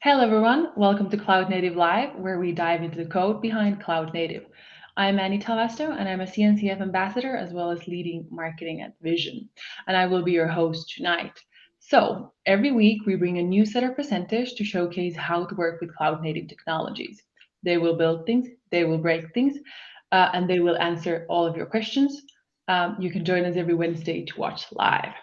Hello, everyone. Welcome to Cloud Native Live, where we dive into the code behind Cloud Native. I'm Annie Talvasto, and I'm a CNCF ambassador as well as leading marketing at Vision. And I will be your host tonight. So, every week we bring a new set of presenters to showcase how to work with cloud native technologies. They will build things, they will break things, and they will answer all of your questions. You can join us every Wednesday to watch live.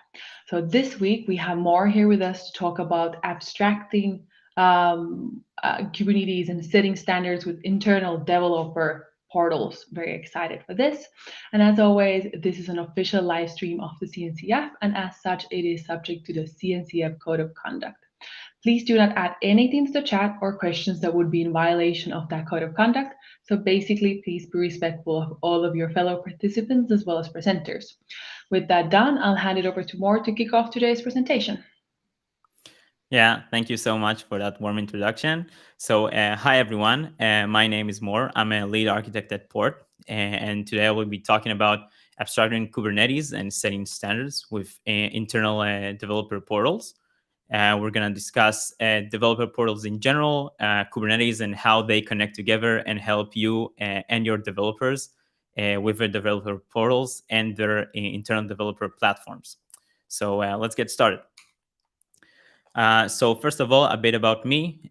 So this week we have More here with us to talk about abstracting Kubernetes and setting standards with internal developer portals. Very excited for this. And as always, this is an official live stream of the CNCF, and as such, it is subject to the CNCF Code of Conduct. Please do not add anything to the chat or questions that would be in violation of that code of conduct. So basically, please be respectful of all of your fellow participants as well as presenters. With that done, I'll hand it over to Moore to kick off today's presentation. Yeah, thank you so much for that warm introduction. So, hi everyone. My name is Moore. I'm a lead architect at Port, and today I will be talking about abstracting Kubernetes and setting standards with internal developer portals. We're going to discuss developer portals in general, Kubernetes, and how they connect together and help you and your developers with their developer portals and their internal developer platforms. So, let's get started. So first of all, a bit about me.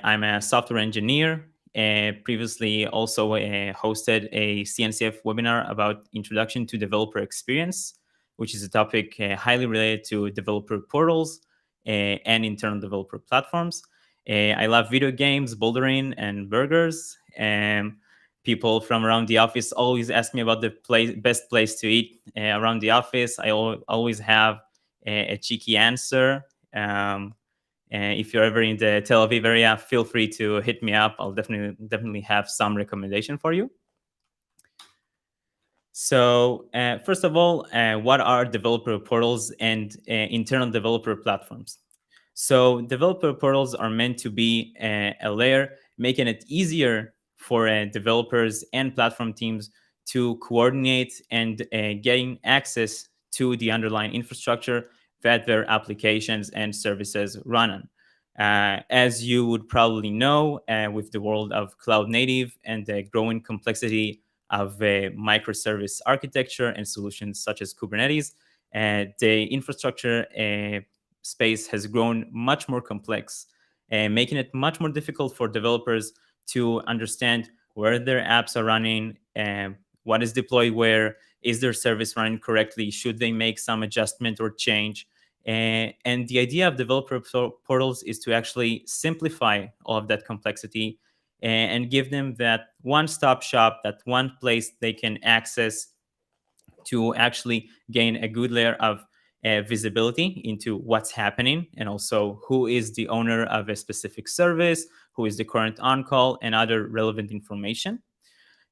I'm a software engineer. Previously also hosted a CNCF webinar about introduction to developer experience, which is a topic highly related to developer portals and internal developer platforms. I love video games, bouldering, and burgers. People from around the office always ask me about the best place to eat around the office. I always have a cheeky answer. If you're ever in the Tel Aviv area, feel free to hit me up. I'll definitely have some recommendation for you. So first of all, what are developer portals and internal developer platforms? So developer portals are meant to be a layer making it easier for developers and platform teams to coordinate and gain access to the underlying infrastructure that their applications and services run on. As you would probably know, with the world of cloud native and the growing complexity of microservice architecture and solutions such as Kubernetes, the infrastructure space has grown much more complex, making it much more difficult for developers to understand where their apps are running, what is deployed where, is their service running correctly, should they make some adjustment or change. And the idea of developer portals is to actually simplify all of that complexity and give them that one-stop shop, that one place they can access to actually gain a good layer of visibility into what's happening, and also who is the owner of a specific service, who is the current on-call, and other relevant information,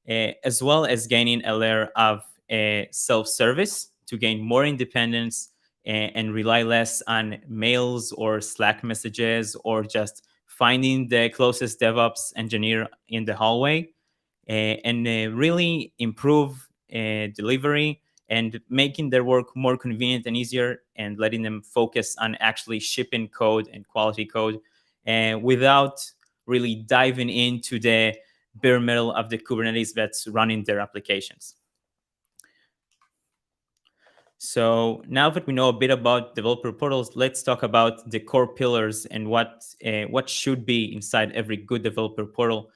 as well as gaining a layer of self-service to gain more independence and rely less on mails or Slack messages or just finding the closest DevOps engineer in the hallway, and really improve delivery and making their work more convenient and easier, and letting them focus on actually shipping code and quality code without really diving into the bare metal of the Kubernetes that's running their applications. So now that we know a bit about developer portals, let's talk about the core pillars and what should be inside every good developer portal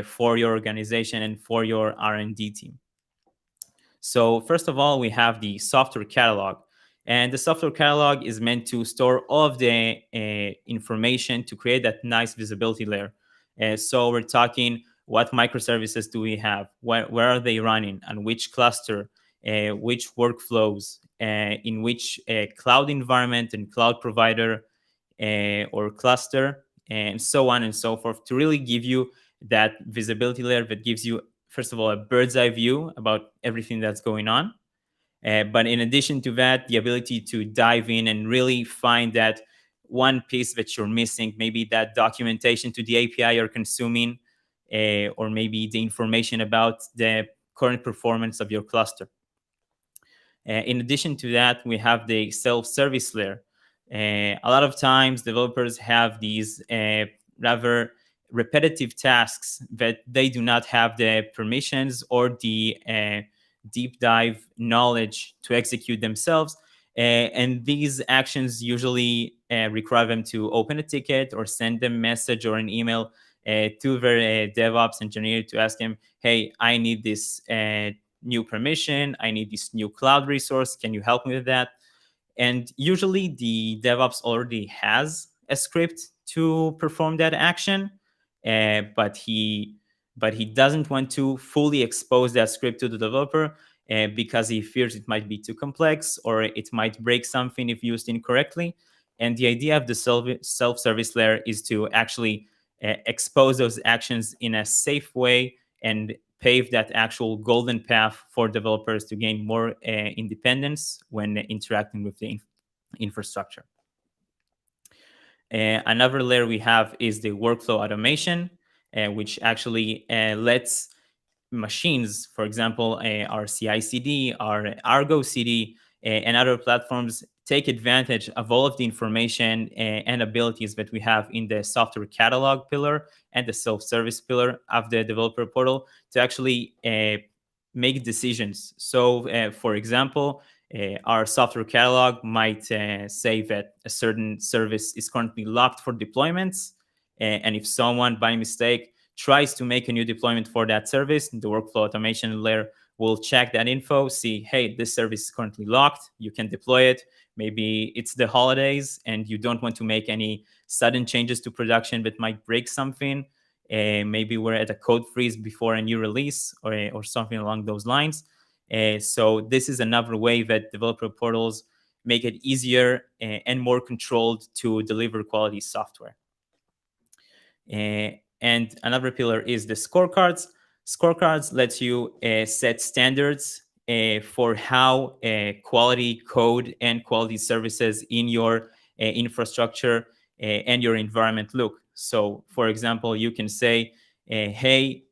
for your organization and for your R&D team. So first of all, we have the software catalog. And the software catalog is meant to store all of the information to create that nice visibility layer. So we're talking, what microservices do we have? Where are they running? On which cluster? Which workflows? In which cloud environment and cloud provider or cluster? And so on and so forth, to really give you that visibility layer that gives you, first of all, a bird's eye view about everything that's going on. But in addition to that, the ability to dive in and really find that one piece that you're missing, maybe that documentation to the API you're consuming, or maybe the information about the current performance of your cluster. In addition to that, we have the self-service layer. A lot of times, developers have these rather repetitive tasks that they do not have the permissions or the deep dive knowledge to execute themselves. And these actions usually require them to open a ticket or send them a message or an email to their DevOps engineer to ask them, hey, I need this new permission, I need this new cloud resource, can you help me with that? And usually the DevOps already has a script to perform that action, but he doesn't want to fully expose that script to the developer because he fears it might be too complex or it might break something if used incorrectly. And the idea of the self-service layer is to actually expose those actions in a safe way and pave that actual golden path for developers to gain more independence when interacting with the infrastructure. Another layer we have is the workflow automation, which actually lets machines, for example, our CI/CD, our Argo CD, and other platforms take advantage of all of the information and abilities that we have in the software catalog pillar and the self-service pillar of the developer portal to actually make decisions. So, for example, our software catalog might say that a certain service is currently locked for deployments. And if someone by mistake tries to make a new deployment for that service, the workflow automation layer will check that info, see, hey, this service is currently locked, you can deploy it. Maybe it's the holidays and you don't want to make any sudden changes to production that might break something. Maybe we're at a code freeze before a new release or something along those lines. So this is another way that developer portals make it easier and more controlled to deliver quality software. And another pillar is the scorecards. Scorecards lets you set standards for how quality code and quality services in your infrastructure and your environment look. So, for example, you can say, hey,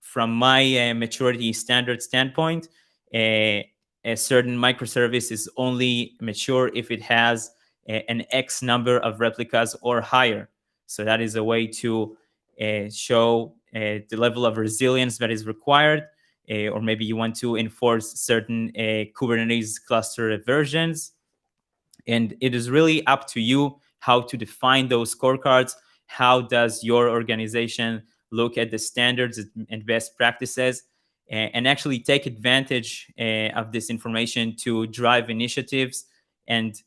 from my maturity standard standpoint, a certain microservice is only mature if it has an X number of replicas or higher. So that is a way to show the level of resilience that is required, or maybe you want to enforce certain Kubernetes cluster versions. And it is really up to you how to define those scorecards. How does your organization look at the standards and best practices and actually take advantage of this information to drive initiatives and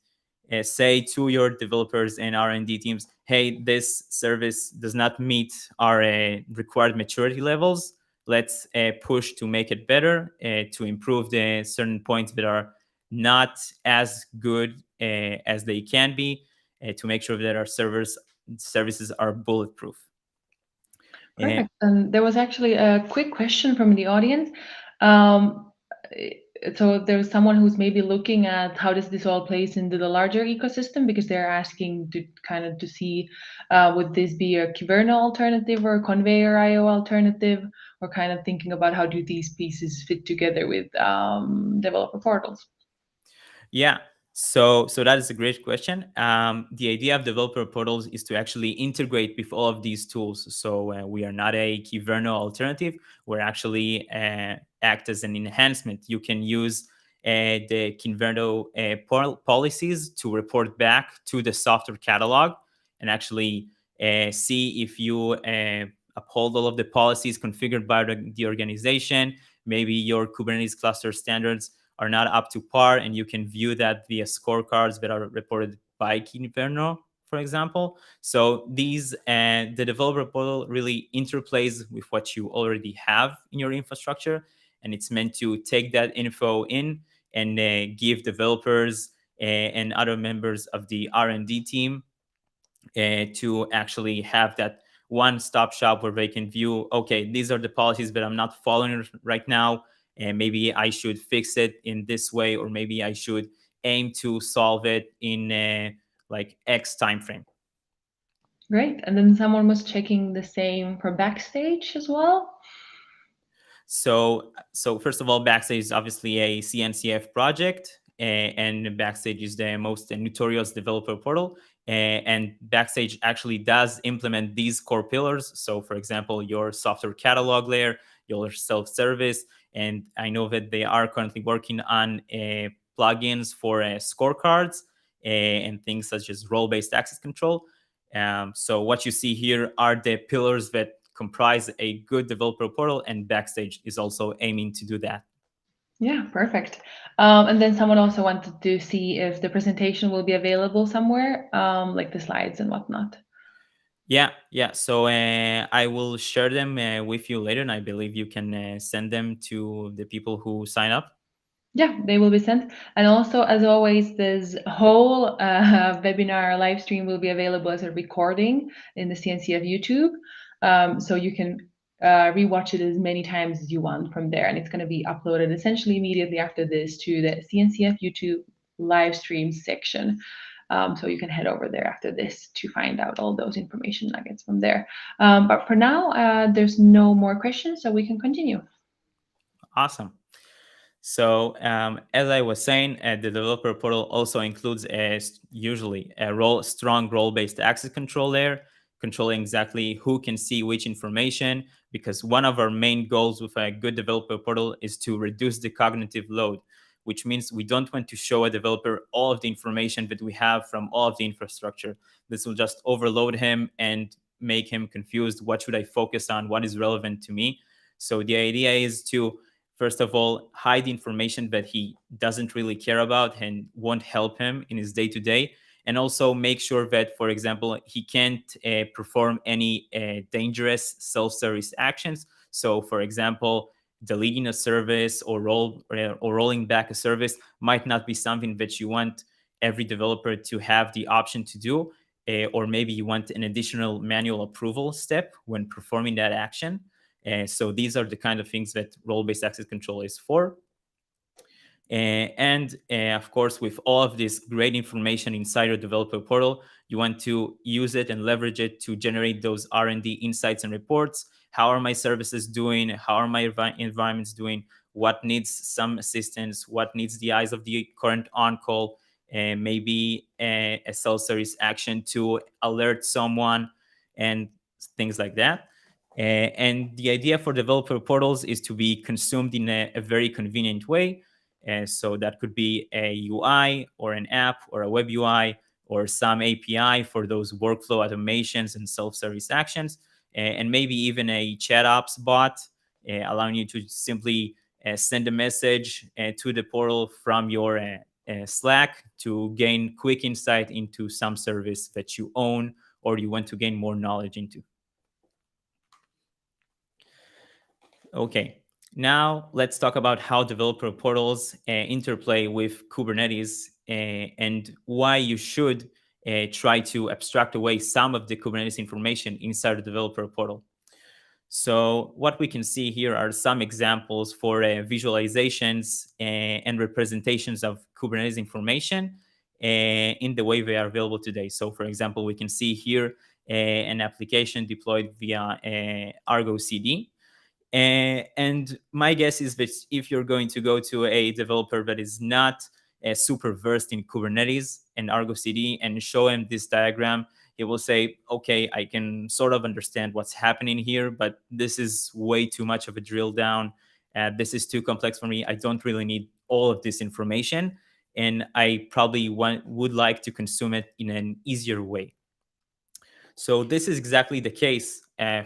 say to your developers and R&D teams, hey, this service does not meet our required maturity levels. Let's push to make it better, to improve the certain points that are not as good as they can be, to make sure that our services are bulletproof. Perfect. And there was actually a quick question from the audience. Um, so there's someone who's maybe looking at how does this all plays into the larger ecosystem, because they're asking to kind of to see would this be a Kyverno alternative or a Conveyor IO alternative, or kind of thinking about how do these pieces fit together with developer portals. Yeah, so that is a great question. The idea of developer portals is to actually integrate with all of these tools. So we are not a Kyverno alternative. We're actually act as an enhancement. You can use the Kyverno policies to report back to the software catalog and actually see if you uphold all of the policies configured by the organization. Maybe your Kubernetes cluster standards are not up to par, and you can view that via scorecards that are reported by Kyverno, for example. So these the developer portal really interplays with what you already have in your infrastructure, and it's meant to take that info in and give developers and other members of the R&D team to actually have that one-stop shop where they can view, okay, these are the policies that I'm not following right now, and maybe I should fix it in this way, or maybe I should aim to solve it in like X time frame. Great. And then someone was checking the same for Backstage as well. So first of all, Backstage is obviously a CNCF project, and Backstage is the most notorious developer portal. And Backstage actually does implement these core pillars. So, for example, your software catalog layer, your self-service, and I know that they are currently working on plugins for scorecards and things such as role-based access control. So what you see here are the pillars that comprise a good developer portal, and Backstage is also aiming to do that. Yeah, perfect. And then someone also wanted to see if the presentation will be available somewhere, like the slides and whatnot. Yeah. So I will share them with you later, and I believe you can send them to the people who sign up. Yeah, they will be sent. And also, as always, this whole webinar live stream will be available as a recording in the CNCF YouTube. So you can rewatch it as many times as you want from there. And it's going to be uploaded essentially immediately after this to the CNCF YouTube live stream section. So you can head over there after this to find out all those information nuggets from there. But for now, there's no more questions, so we can continue. Awesome. So, as I was saying, the developer portal also includes usually a strong role-based access control layer, controlling exactly who can see which information. Because one of our main goals with a good developer portal is to reduce the cognitive load, which means we don't want to show a developer all of the information that we have from all of the infrastructure. This will just overload him and make him confused. What should I focus on? What is relevant to me? So the idea is to, first of all, hide information that he doesn't really care about and won't help him in his day to day. And also make sure that, for example, he can't perform any dangerous self service actions. So, for example, deleting a service or rolling back a service might not be something that you want every developer to have the option to do. Or maybe you want an additional manual approval step when performing that action. So these are the kind of things that role-based access control is for. And of course, with all of this great information inside your developer portal, you want to use it and leverage it to generate those R&D insights and reports. How are my services doing? How are my environments doing? What needs some assistance? What needs the eyes of the current on-call? And maybe a self-service action to alert someone and things like that. And the idea for developer portals is to be consumed in a very convenient way. So that could be a UI or an app or a web UI or some API for those workflow automations and self-service actions, and maybe even a chat ops bot, allowing you to simply send a message to the portal from your Slack to gain quick insight into some service that you own or you want to gain more knowledge into. Okay, now let's talk about how developer portals interplay with Kubernetes and why you should try to abstract away some of the Kubernetes information inside the developer portal. So what we can see here are some examples for visualizations and representations of Kubernetes information in the way they are available today. So for example, we can see here an application deployed via Argo CD. And my guess is that if you're going to go to a developer that is not super versed in Kubernetes and Argo CD and show him this diagram, he will say, okay, I can sort of understand what's happening here, but this is way too much of a drill down. This is too complex for me. I don't really need all of this information. And I probably would like to consume it in an easier way. So this is exactly the case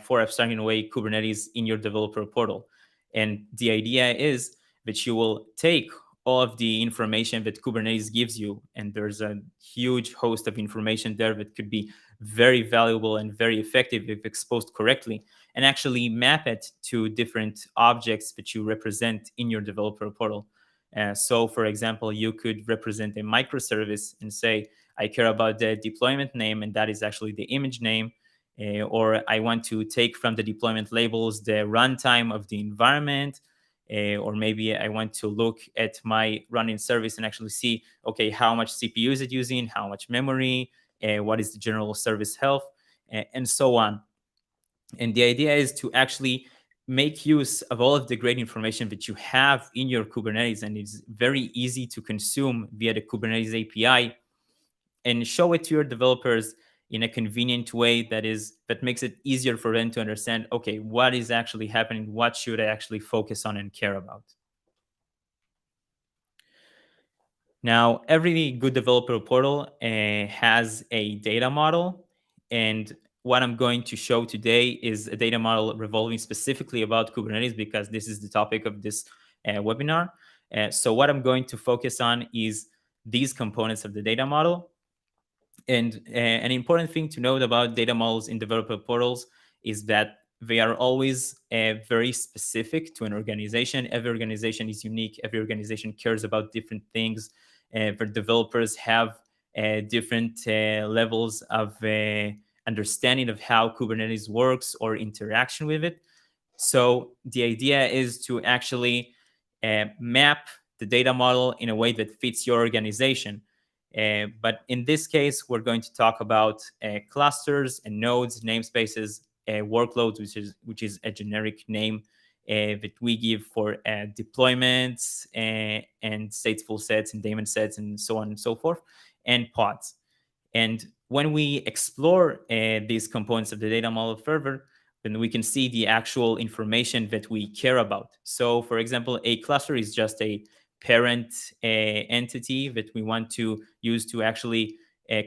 for abstracting away Kubernetes in your developer portal. And the idea is that you will take all of the information that Kubernetes gives you, and there's a huge host of information there that could be very valuable and very effective if exposed correctly, and actually map it to different objects that you represent in your developer portal. So, for example, you could represent a microservice and say, I care about the deployment name, and that is actually the image name. Or I want to take from the deployment labels the runtime of the environment. Or maybe I want to look at my running service and actually see, okay, how much CPU is it using, how much memory, what is the general service health, and so on. And the idea is to actually make use of all of the great information that you have in your Kubernetes, and it's very easy to consume via the Kubernetes API and show it to your developers in a convenient way that makes it easier for them to understand, okay, what is actually happening, what should I actually focus on and care about. Now, every good developer portal has a data model, and what I'm going to show today is a data model revolving specifically about Kubernetes because this is the topic of this webinar. So what I'm going to focus on is these components of the data model. And an important thing to note about data models in developer portals is that they are always very specific to an organization. Every organization is unique. Every organization cares about different things. The developers have different levels of understanding of how Kubernetes works or interaction with it. So the idea is to actually map the data model in a way that fits your organization. But in this case, we're going to talk about clusters and nodes, namespaces, workloads, which is a generic name that we give for deployments and stateful sets and daemon sets and so on and so forth, and pods. And when we explore these components of the data model further, then we can see the actual information that we care about. So, for example, a cluster is just a parent entity that we want to use to actually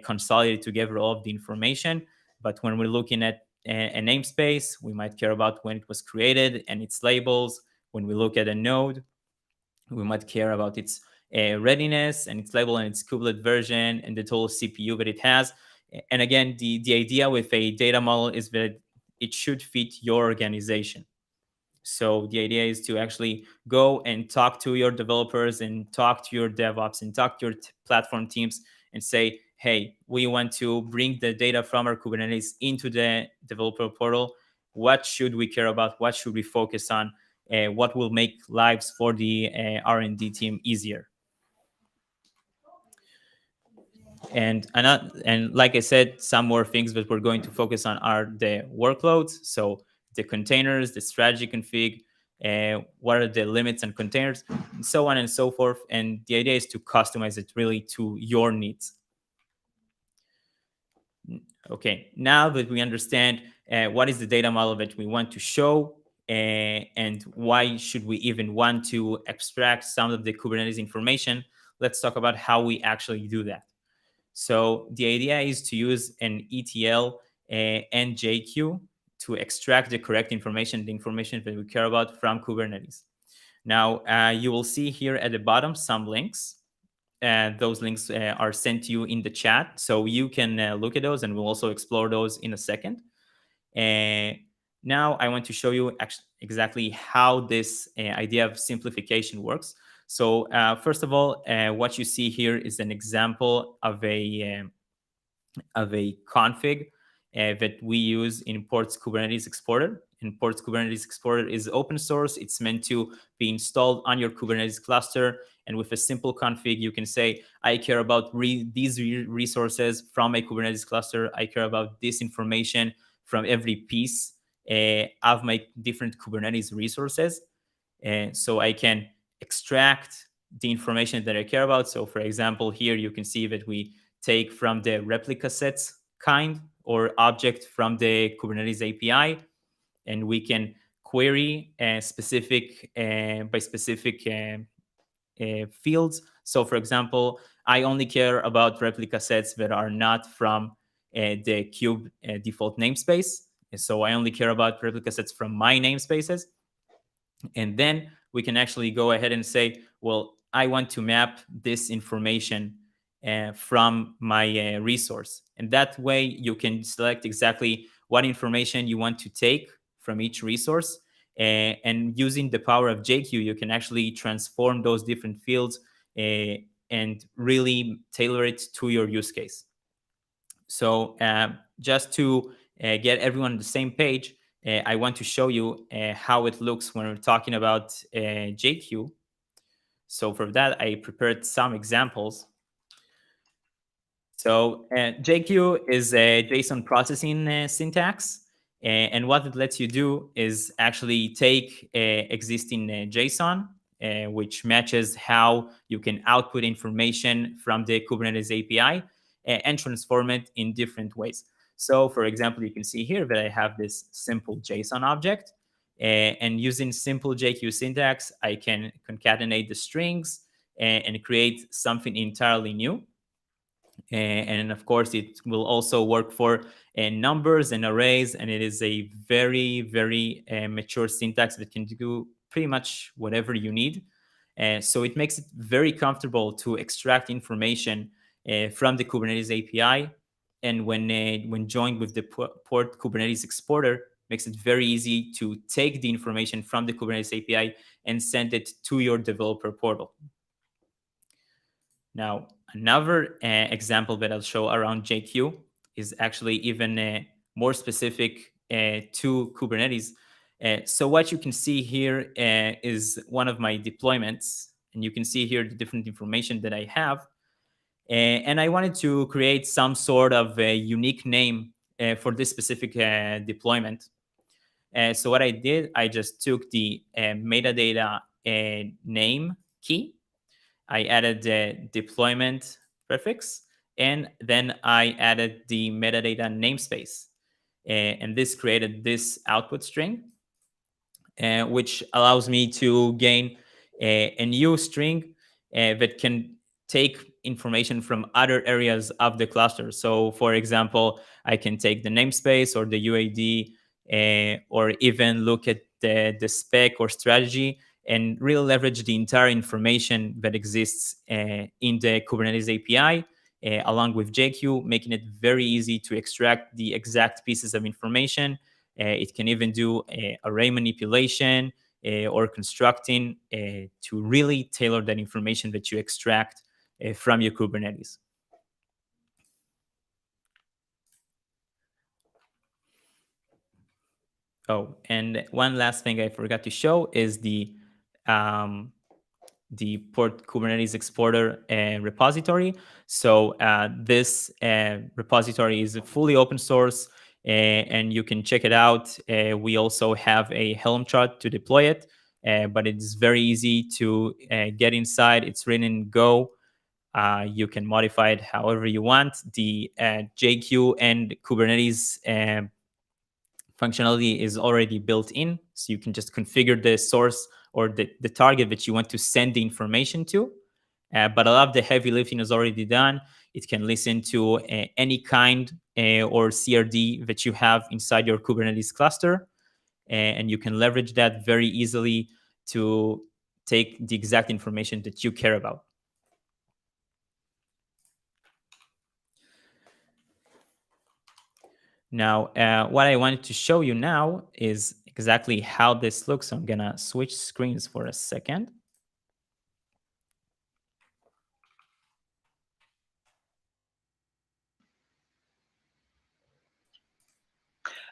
consolidate together all of the information. But when we're looking at a namespace, we might care about when it was created and its labels. When we look at a node, we might care about its readiness and its label and its kubelet version and the total CPU that it has. And again, the idea with a data model is that it should fit your organization. So the idea is to actually go and talk to your developers and talk to your DevOps and talk to your platform teams and say, hey, we want to bring the data from our Kubernetes into the developer portal. What should we care about? What should we focus on? What will make lives for the R&D team easier? And like I said, some more things that we're going to focus on are the workloads. So the containers, the strategy config, what are the limits on containers, and so on and so forth. And the idea is to customize it really to your needs. Okay, now that we understand what is the data model that we want to show, and why should we even want to extract some of the Kubernetes information, let's talk about how we actually do that. So the idea is to use an ETL and JQ to extract the correct information, the information that we care about from Kubernetes. Now, you will see here at the bottom some links. Those links are sent to you in the chat, so you can look at those, and we'll also explore those in a second. Now, I want to show you exactly how this idea of simplification works. So first of all, what you see here is an example of a config that we use in Ports Kubernetes Exporter. And Ports Kubernetes Exporter is open source. It's meant to be installed on your Kubernetes cluster. And with a simple config, you can say, I care about these resources from a Kubernetes cluster. I care about this information from every piece of my different Kubernetes resources. So I can extract the information that I care about. So for example, here you can see that we take from the replica sets kind or object from the Kubernetes API, and we can query specific by specific fields. So for example, I only care about replica sets that are not from the Kube default namespace. So I only care about replica sets from my namespaces. And then we can actually go ahead and say, well, I want to map this information from my resource. And that way you can select exactly what information you want to take from each resource. And using the power of JQ, you can actually transform those different fields and really tailor it to your use case. So just to get everyone on the same page, I want to show you how it looks when we're talking about JQ. So for that, I prepared some examples. So JQ is a JSON processing syntax. And what it lets you do is actually take existing JSON, which matches how you can output information from the Kubernetes API, and transform it in different ways. So, for example, you can see here that I have this simple JSON object. And using simple JQ syntax, I can concatenate the strings and create something entirely new. And of course, it will also work for numbers and arrays. And it is a very, very mature syntax that can do pretty much whatever you need. So it makes it very comfortable to extract information from the Kubernetes API. And when joined with the port Kubernetes exporter, makes it very easy to take the information from the Kubernetes API and send it to your developer portal. Now, another example that I'll show around JQ is actually even more specific to Kubernetes. So what you can see here is one of my deployments, and you can see here the different information that I have. And I wanted to create some sort of a unique name for this specific deployment. So what I did, I just took the metadata name key. I added the deployment prefix, and then I added the metadata namespace. And this created this output string, which allows me to gain a new string that can take information from other areas of the cluster. So, for example, I can take the namespace or the UID, or even look at the spec or strategy and really leverage the entire information that exists in the Kubernetes API, along with JQ, making it very easy to extract the exact pieces of information. It can even do array manipulation or constructing to really tailor that information that you extract from your Kubernetes. Oh, and one last thing I forgot to show is the port Kubernetes exporter repository. So this repository is fully open source, and you can check it out. We also have a Helm chart to deploy it, but it's very easy to get inside. It's written in Go. You can modify it however you want. The JQ and Kubernetes functionality is already built in. So you can just configure the source or the target that you want to send the information to. But a lot of the heavy lifting is already done. It can listen to any kind or CRD that you have inside your Kubernetes cluster. And you can leverage that very easily to take the exact information that you care about. Now, what I wanted to show you now is exactly how this looks. So I'm going to switch screens for a second.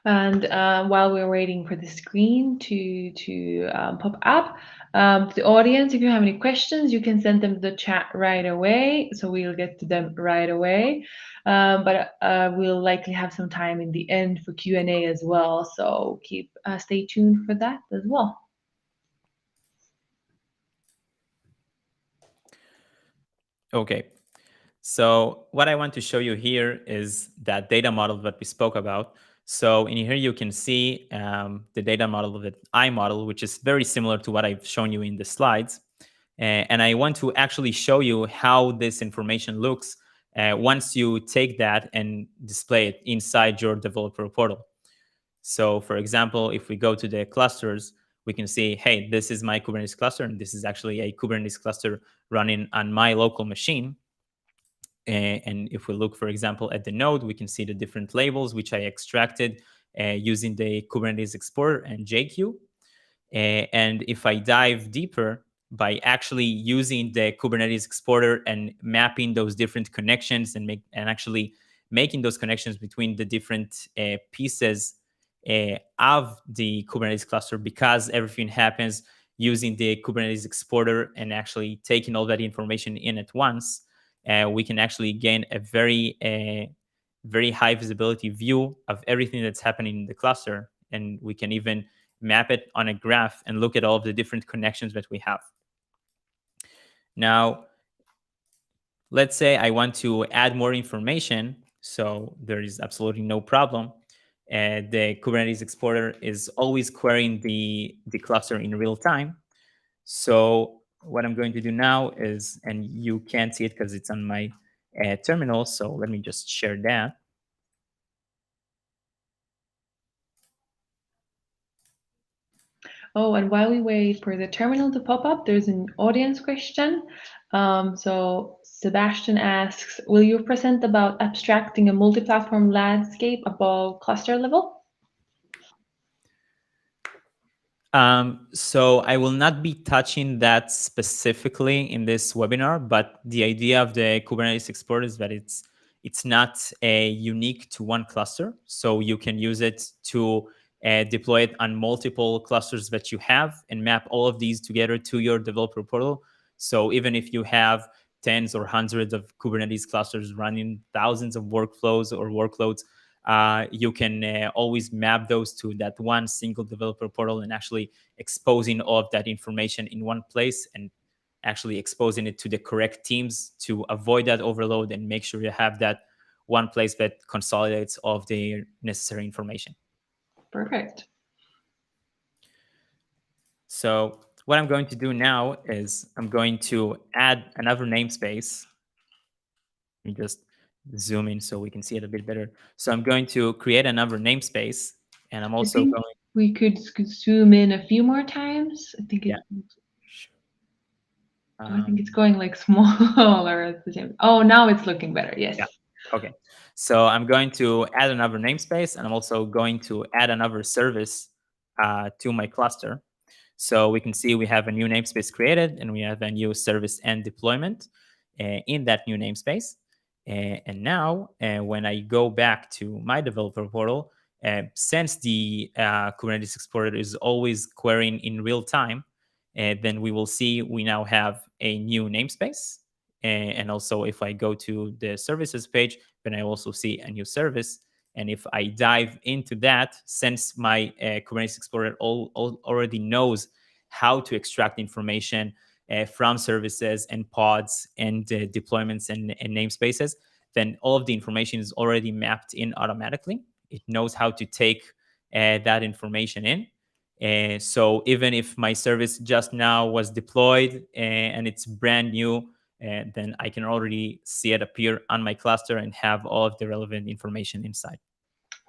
And while we're waiting for the screen to pop up, to the audience, if you have any questions, you can send them to the chat right away. So we'll get to them right away. But we'll likely have some time in the end for Q&A as well. So stay tuned for that as well. Okay. So what I want to show you here is that data model that we spoke about. So in here, you can see the data model that I model, which is very similar to what I've shown you in the slides. And I want to actually show you how this information looks once you take that and display it inside your developer portal. So for example, if we go to the clusters, we can see, hey, this is my Kubernetes cluster, and this is actually a Kubernetes cluster running on my local machine. And if we look, for example, at the node, we can see the different labels, which I extracted using the Kubernetes exporter and JQ. And if I dive deeper by actually using the Kubernetes exporter and mapping those different connections and actually making those connections between the different pieces of the Kubernetes cluster, because everything happens using the Kubernetes exporter and actually taking all that information in at once, we can actually gain a very high visibility view of everything that's happening in the cluster. And we can even map it on a graph and look at all of the different connections that we have. Now, Let's say I want to add more information, so there is absolutely no problem. The Kubernetes exporter is always querying the cluster in real time. So what I'm going to do now is, and you can't see it because it's on my terminal, so let me just share that. Oh, and while we wait for the terminal to pop up, there's an audience question. So Sebastian asks, will you present about abstracting a multi-platform landscape above cluster level? So I will not be touching that specifically in this webinar, but the idea of the Kubernetes Explorer is that it's not unique to one cluster. So you can use it to deploy it on multiple clusters that you have and map all of these together to your developer portal. So even if you have tens or hundreds of Kubernetes clusters running thousands of workflows or workloads, you can always map those to that one single developer portal and actually exposing all of that information in one place and actually exposing it to the correct teams to avoid that overload and make sure you have that one place that consolidates all of the necessary information. Perfect. So what I'm going to do now is I'm going to add another namespace. Let me just zoom in so we can see it a bit better. So I'm going to create another namespace, and I'm I also think going, we could zoom in a few more times. I think yeah. it. Sure. Oh, I think it's going like smaller at the same. Oh, now it's looking better. Yes. Yeah. Okay. So I'm going to add another namespace, and I'm also going to add another service to my cluster. So we can see we have a new namespace created, and we have a new service and deployment in that new namespace. And now, when I go back to my developer portal, since the Kubernetes Explorer is always querying in real time, then we will see we now have a new namespace. And also, if I go to the services page, then I also see a new service. And if I dive into that, since my Kubernetes Explorer already knows how to extract information from services and pods and deployments and namespaces, then all of the information is already mapped in automatically. It knows how to take that information in. So even if my service just now was deployed and it's brand new, then I can already see it appear on my cluster and have all of the relevant information inside.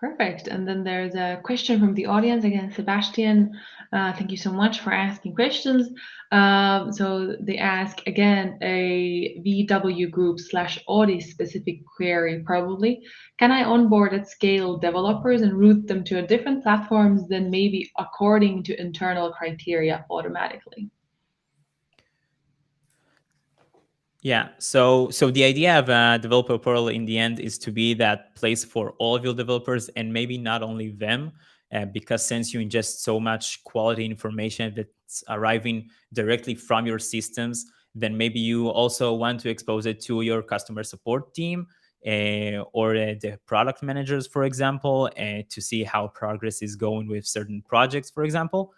Perfect. And then there's a question from the audience again, Sebastian. Thank you so much for asking questions. So they ask again a VW group slash Audi specific query probably. Can I onboard at scale developers and route them to a different platforms than maybe according to internal criteria automatically? Yeah. So the idea of a developer portal in the end is to be that place for all of your developers and maybe not only them, because since you ingest so much quality information that's arriving directly from your systems, then maybe you also want to expose it to your customer support team or the product managers, for example, to see how progress is going with certain projects, for example.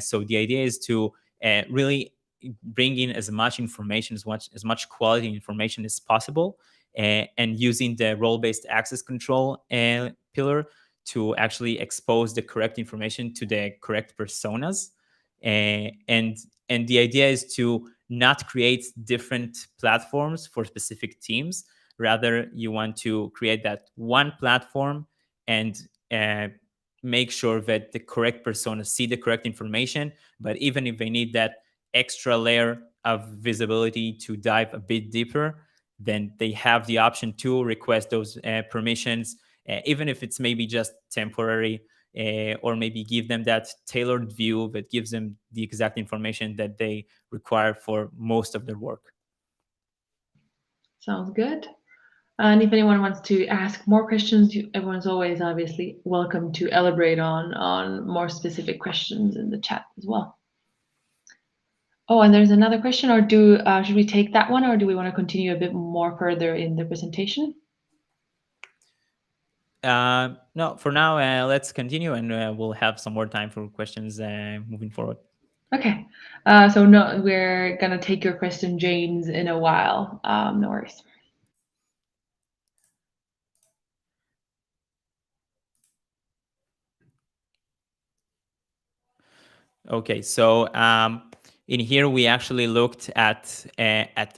So the idea is to really bring in as much information, as much quality information as possible, and using the role-based access control pillar to actually expose the correct information to the correct personas. And the idea is to not create different platforms for specific teams. Rather, you want to create that one platform and uh, make sure that the correct personas see the correct information. But even if they need that extra layer of visibility to dive a bit deeper, then they have the option to request those permissions, even if it's maybe just temporary, or maybe give them that tailored view that gives them the exact information that they require for most of their work. Sounds good. And if anyone wants to ask more questions, everyone's always obviously welcome to elaborate on more specific questions in the chat as well. Oh, and there's another question, or should we take that one, or do we want to continue a bit more further in the presentation? No, for now, let's continue and we'll have some more time for questions moving forward. Okay. So no, we're gonna take your question, James, in a while. No worries. Okay, so in here we actually looked at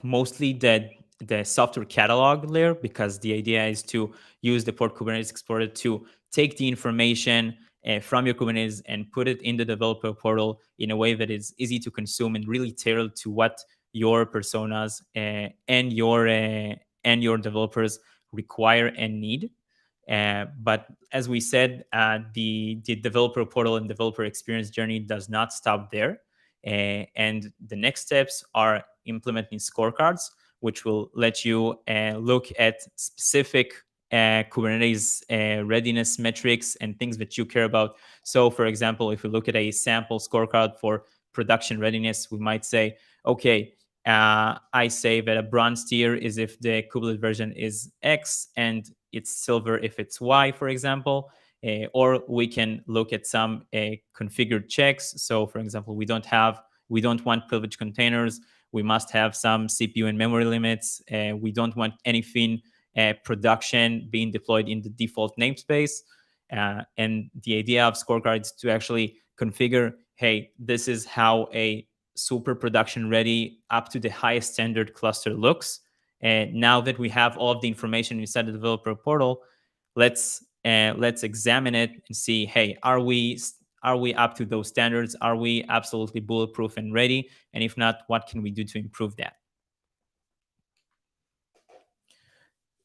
mostly the software catalog layer, because the idea is to use the Port Kubernetes Explorer to take the information from your Kubernetes and put it in the developer portal in a way that is easy to consume and really tailored to what your personas and your developers require and need. But as we said, the developer portal and developer experience journey does not stop there. And the next steps are implementing scorecards, which will let you look at specific Kubernetes readiness metrics and things that you care about. So, for example, if we look at a sample scorecard for production readiness, we might say, okay, I say that a bronze tier is if the kubelet version is X, and it's silver if it's Y, for example. Or we can look at some configured checks. So, for example, we don't want privileged containers. We must have some CPU and memory limits. We don't want anything production being deployed in the default namespace. And the idea of scorecards is to actually configure, hey, this is how a super production ready up to the highest standard cluster looks. And now that we have all of the information inside the developer portal, let's examine it and see, hey, are we up to those standards? Are we absolutely bulletproof and ready? And if not, what can we do to improve that?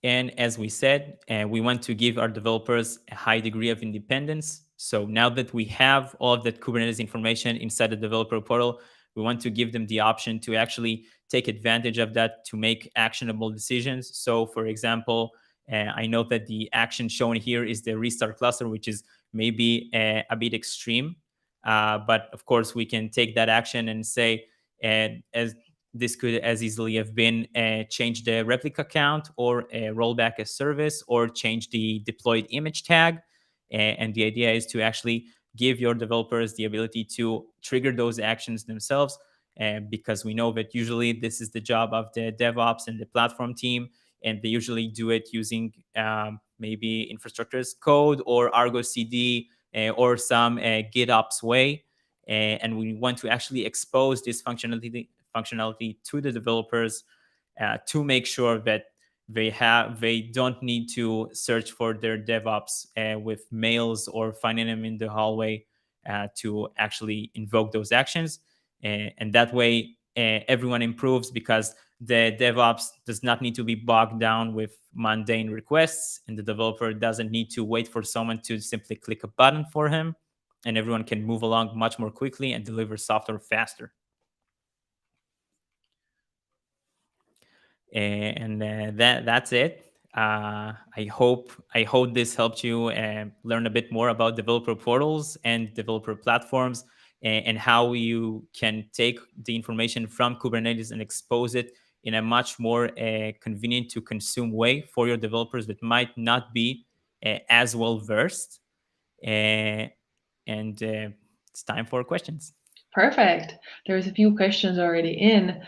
And as we said, we want to give our developers a high degree of independence. So now that we have all of that Kubernetes information inside the developer portal, we want to give them the option to actually take advantage of that to make actionable decisions. So, for example, I know that the action shown here is the restart cluster, which is maybe a bit extreme. But of course, we can take that action and say, as this could as easily have been change the replica count, or roll back a service, or change the deployed image tag. And the idea is to actually give your developers the ability to trigger those actions themselves, because we know that usually this is the job of the DevOps and the platform team, and they usually do it using maybe infrastructure as code or Argo CD or some GitOps way. And we want to actually expose this functionality to the developers to make sure that they don't need to search for their DevOps with mails or finding them in the hallway to actually invoke those actions. And that way, everyone improves, because the DevOps does not need to be bogged down with mundane requests, and the developer doesn't need to wait for someone to simply click a button for him, and everyone can move along much more quickly and deliver software faster. And that's it. I hope this helped you learn a bit more about developer portals and developer platforms, and how you can take the information from Kubernetes and expose it in a much more convenient to consume way for your developers that might not be as well versed. Uh, and it's time for questions. Perfect. There's a few questions already in.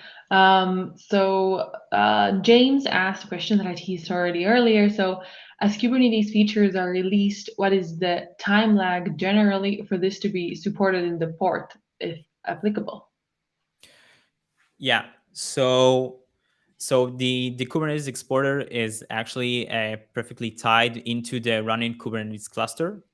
James asked a question that I teased already earlier. So, as Kubernetes features are released, what is the time lag generally for this to be supported in the port, if applicable? Yeah. So the Kubernetes exporter is actually perfectly tied into the running Kubernetes cluster.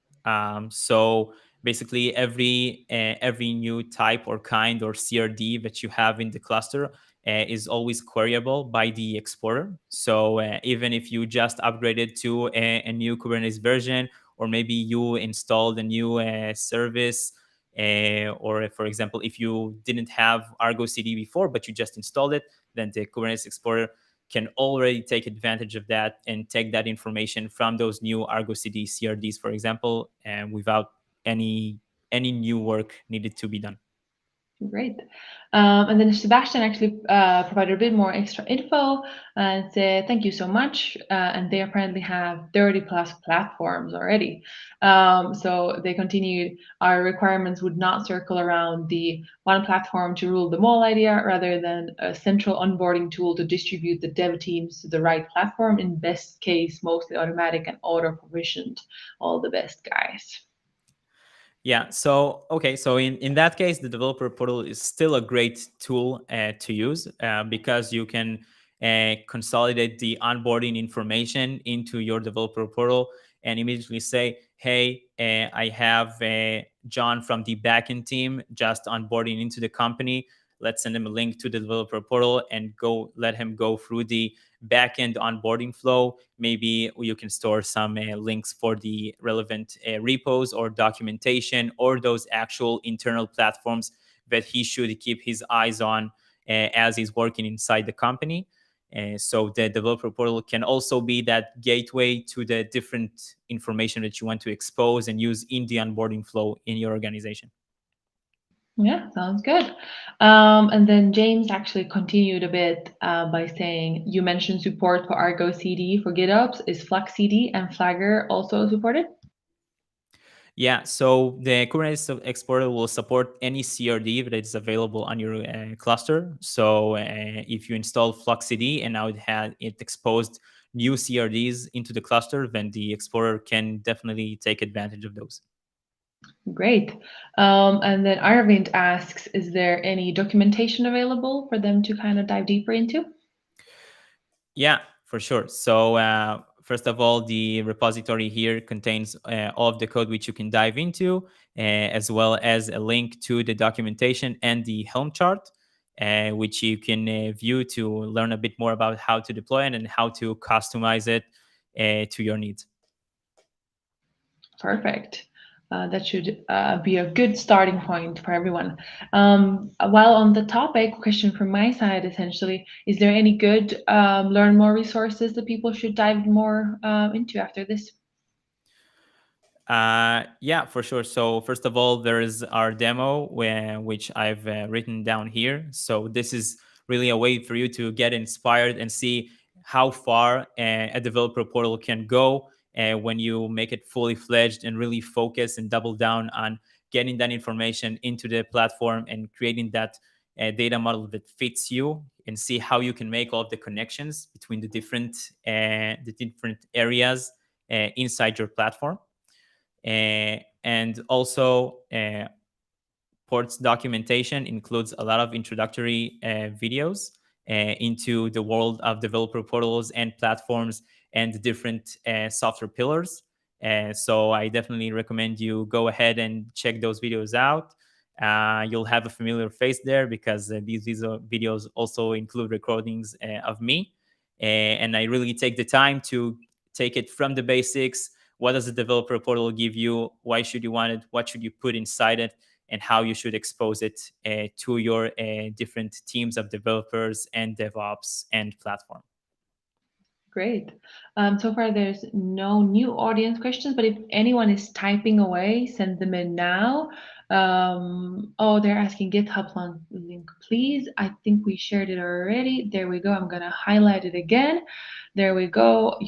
So basically, every new type or kind or CRD that you have in the cluster is always queryable by the exporter. So even if you just upgraded to a new Kubernetes version, or maybe you installed a new service, or for example, if you didn't have Argo CD before, but you just installed it, then the Kubernetes Explorer can already take advantage of that and take that information from those new Argo CD CRDs, for example, and without any new work needed to be done. Great. And then Sebastian actually provided a bit more extra info and said, thank you so much. And they apparently have 30 plus platforms already. So they continued, our requirements would not circle around the one platform to rule them all idea, rather than a central onboarding tool to distribute the dev teams to the right platform, in best case, mostly automatic and auto provisioned. All the best, guys. Yeah. So okay. So in that case, the developer portal is still a great tool to use because you can consolidate the onboarding information into your developer portal and immediately say, "Hey, I have John from the backend team just onboarding into the company. Let's send him a link to the developer portal and go let him go through the backend onboarding flow. Maybe you can store some links for the relevant repos or documentation or those actual internal platforms that he should keep his eyes on as he's working inside the company. So the developer portal can also be that gateway to the different information that you want to expose and use in the onboarding flow in your organization. Yeah, sounds good. And then James actually continued a bit by saying, you mentioned support for Argo CD for GitOps. Is Flux CD and Flagger also supported? Yeah, so the Kubernetes exporter will support any CRD that is available on your cluster. So if you install FluxCD and now it exposed new CRDs into the cluster, then the explorer can definitely take advantage of those. Great. And then Arvind asks, is there any documentation available for them to kind of dive deeper into? Yeah, for sure. So first of all, the repository here contains all of the code which you can dive into, as well as a link to the documentation and the Helm chart, which you can view to learn a bit more about how to deploy it and how to customize it to your needs. Perfect. That should be a good starting point for everyone. While on the topic, question from my side essentially, is there any good learn more resources that people should dive more into after this? Yeah, for sure. So first of all, there is our demo which I've written down here. So this is really a way for you to get inspired and see how far a developer portal can go when you make it fully fledged and really focus and double down on getting that information into the platform and creating that data model that fits you and see how you can make all of the connections between the different areas inside your platform. And also, ports documentation includes a lot of introductory videos into the world of developer portals and platforms and the different software pillars. So I definitely recommend you go ahead and check those videos out. You'll have a familiar face there because these videos also include recordings of me. And I really take the time to take it from the basics. What does the developer portal give you? Why should you want it? What should you put inside it? And how you should expose it to your different teams of developers and DevOps and platform. Great. So far, there's no new audience questions, but if anyone is typing away, send them in now. Oh, they're asking GitHub link, please. I think we shared it already. There we go. I'm gonna highlight it again. There we go.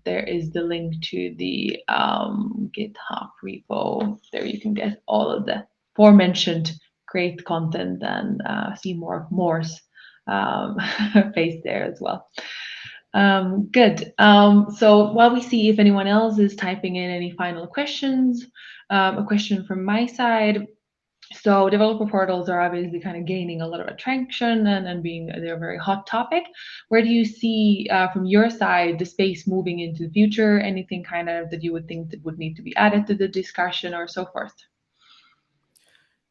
There is the link to the GitHub repo. There you can get all of the aforementioned great content and see more of Moore's face there as well. Good. So while we see if anyone else is typing in any final questions, a question from my side. So developer portals are obviously kind of gaining a lot of attraction and being they're a very hot topic. Where do you see from your side the space moving into the future? Anything kind of that you would think that would need to be added to the discussion or so forth?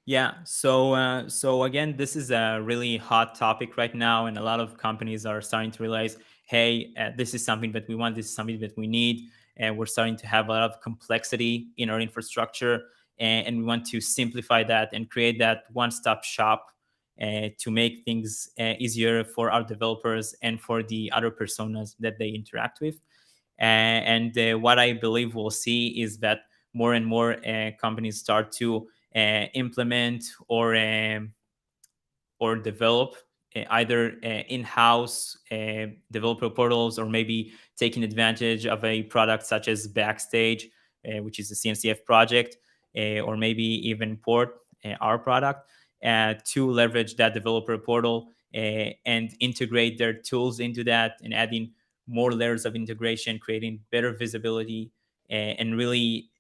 Yeah. So again, this is a really hot topic right now, and a lot of companies are starting to realize, hey, this is something that we want. This is something that we need, and we're starting to have a lot of complexity in our infrastructure, and we want to simplify that and create that one-stop shop to make things easier for our developers and for the other personas that they interact with. And what I believe we'll see is that more and more companies start to implement or or develop either in-house developer portals, or maybe taking advantage of a product such as Backstage, which is a CNCF project, or maybe even port our product to leverage that developer portal and integrate their tools into that, and adding more layers of integration, creating better visibility, and really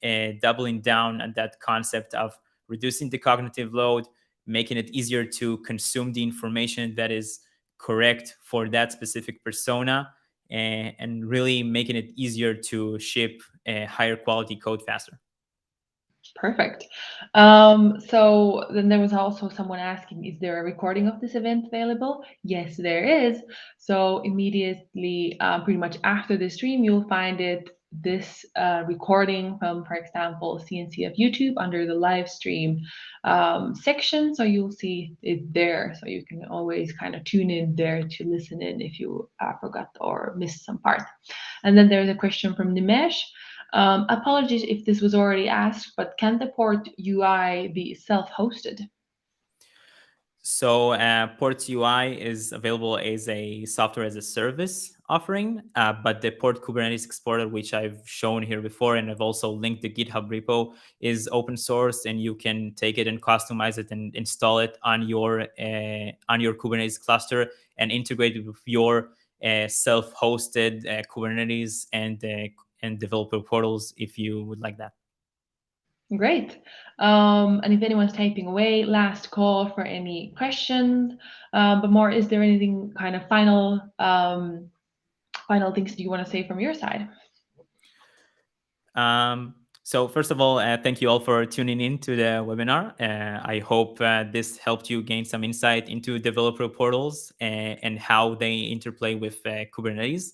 doubling down on that concept of reducing the cognitive load, making it easier to consume the information that is correct for that specific persona, and really making it easier to ship higher quality code faster. Perfect. So then there was also someone asking, is there a recording of this event available? Yes, there is. So immediately, pretty much after the stream, you'll find it, this recording from, for example, CNCF YouTube under the live stream section. So you'll see it there. So you can always kind of tune in there to listen in if you forgot or missed some part. And then there's a question from Nimesh. Apologies if this was already asked, but can the port UI be self-hosted? So Port UI is available as a software as a service offering, but the Port Kubernetes Exporter, which I've shown here before, and I've also linked the GitHub repo, is open source, and you can take it and customize it and install it on your Kubernetes cluster and integrate it with your self-hosted Kubernetes and developer portals if you would like that. Great. And if anyone's typing away, last call for any questions. But more, is there anything kind of final things that you want to say from your side? So first of all, thank you all for tuning in to the webinar. I hope this helped you gain some insight into developer portals and how they interplay with Kubernetes.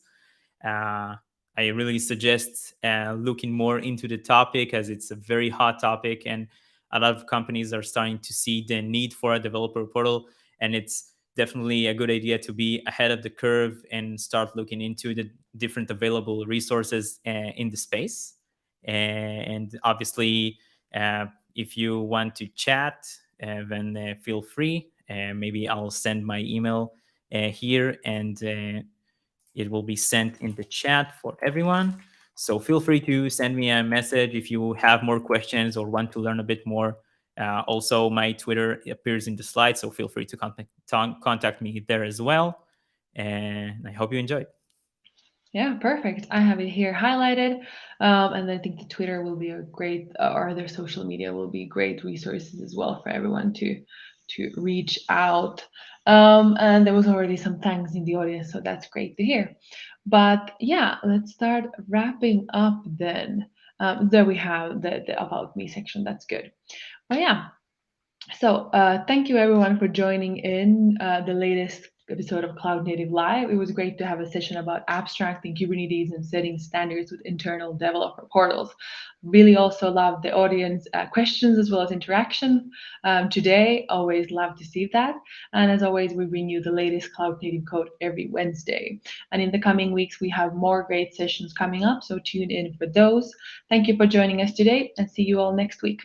Uh, I really suggest looking more into the topic, as it's a very hot topic, and a lot of companies are starting to see the need for a developer portal, and it's definitely a good idea to be ahead of the curve and start looking into the different available resources in the space. And obviously, if you want to chat, then feel free. Maybe I'll send my email here, and it will be sent in the chat for everyone. So feel free to send me a message if you have more questions or want to learn a bit more. Also, my Twitter appears in the slide, so feel free to contact me there as well. And I hope you enjoyed. Yeah, perfect. I have it here highlighted. And I think the Twitter will be a great, or their social media will be great resources as well for everyone to reach out. And there was already some thanks in the audience, so that's great to hear. But yeah, let's start wrapping up then. There we have the About Me section. That's good. But yeah, so thank you everyone for joining in the latest episode of Cloud Native Live. It was great to have a session about abstracting Kubernetes and setting standards with internal developer portals. Really also love the audience questions as well as interaction today. Always love to see that. And as always, we bring you the latest Cloud Native code every Wednesday. And in the coming weeks, we have more great sessions coming up, so tune in for those. Thank you for joining us today, and see you all next week.